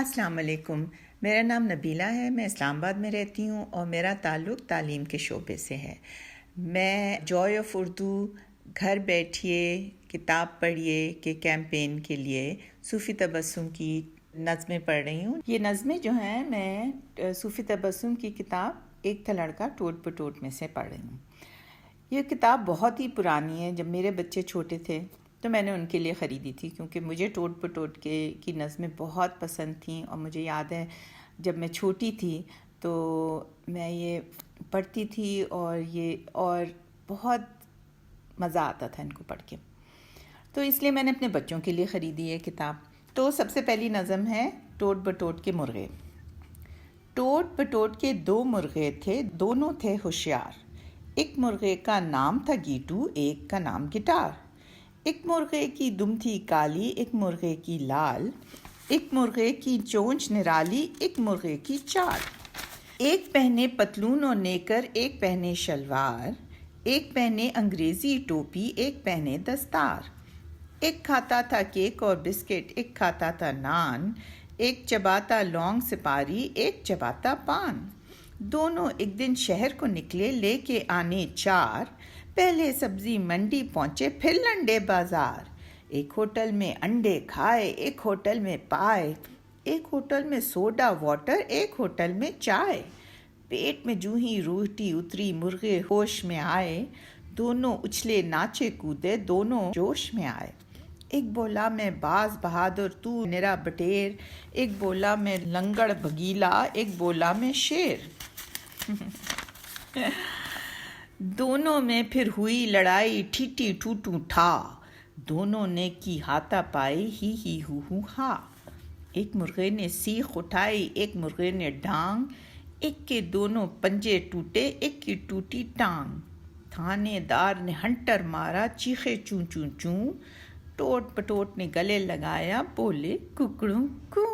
السلام علیکم، میرا نام نبیلہ ہے، میں اسلام آباد میں رہتی ہوں اور میرا تعلق تعلیم کے شعبے سے ہے۔ میں جوائے آف اردو گھر بیٹھیے کتاب پڑھیے کے کیمپین کے لیے صوفی تبسم کی نظمیں پڑھ رہی ہوں۔ یہ نظمیں جو ہیں میں صوفی تبسم کی کتاب ایک تھا لڑکا ٹوٹ پٹوٹ میں سے پڑھ رہی ہوں۔ یہ کتاب بہت ہی پرانی ہے، جب میرے بچے چھوٹے تھے تو میں نے ان کے لیے خریدی تھی، کیونکہ مجھے ٹوٹ پٹوٹ کی نظمیں بہت پسند تھیں، اور مجھے یاد ہے جب میں چھوٹی تھی تو میں یہ پڑھتی تھی اور بہت مزہ آتا تھا ان کو پڑھ کے، تو اس لیے میں نے اپنے بچوں کے لیے خریدی یہ کتاب۔ تو سب سے پہلی نظم ہے ٹوٹ بٹوٹ کے مرغے۔ ٹوٹ بٹوٹ کے دو مرغے تھے، دونوں تھے ہوشیار۔ ایک مرغے کا نام تھا گیٹو، ایک کا نام گٹار۔ ایک مرغے کی دم تھی کالی، ایک مرغے کی لال۔ ایک مرغے کی چونچ نرالی، ایک مرغے کی چال۔ ایک پہنے پتلون اور نیکر، ایک پہنے شلوار۔ ایک پہنے انگریزی ٹوپی، ایک پہنے دستار۔ ایک کھاتا تھا کیک اور بسکٹ، ایک کھاتا تھا نان۔ ایک چباتا لونگ سپاری، ایک چباتا پان۔ دونوں ایک دن شہر کو نکلے لے کے آنے چار۔ پہلے سبزی منڈی پہنچے، پھر لنڈے بازار۔ ایک ہوٹل میں انڈے کھائے، ایک ہوٹل میں پائے۔ ایک ہوٹل میں سوڈا واٹر، ایک ہوٹل میں چائے۔ پیٹ میں جوں ہی روٹی اتری، مرغے ہوش میں آئے۔ دونوں اچھلے ناچے کودے، دونوں جوش میں آئے۔ ایک بولا میں باز بہادر، تو نرا بٹیر۔ ایک بولا میں لنگڑ بگیلا، ایک بولا میں شیر۔ دونوں میں پھر ہوئی لڑائی، ٹھیٹی ٹوٹو ٹھا۔ دونوں نے کی ہاتھا پائی، ہی ہو ہا۔ ایک مرغے نے سیخ اٹھائی، ایک مرغے نے ڈانگ۔ ایک کے دونوں پنجے ٹوٹے، ایک کی ٹوٹی ٹانگ۔ تھانے دار نے ہنٹر مارا، چیخے چوں چوں چوں۔ ٹوٹ پٹوٹ نے گلے لگایا، بولے ککڑوں کو۔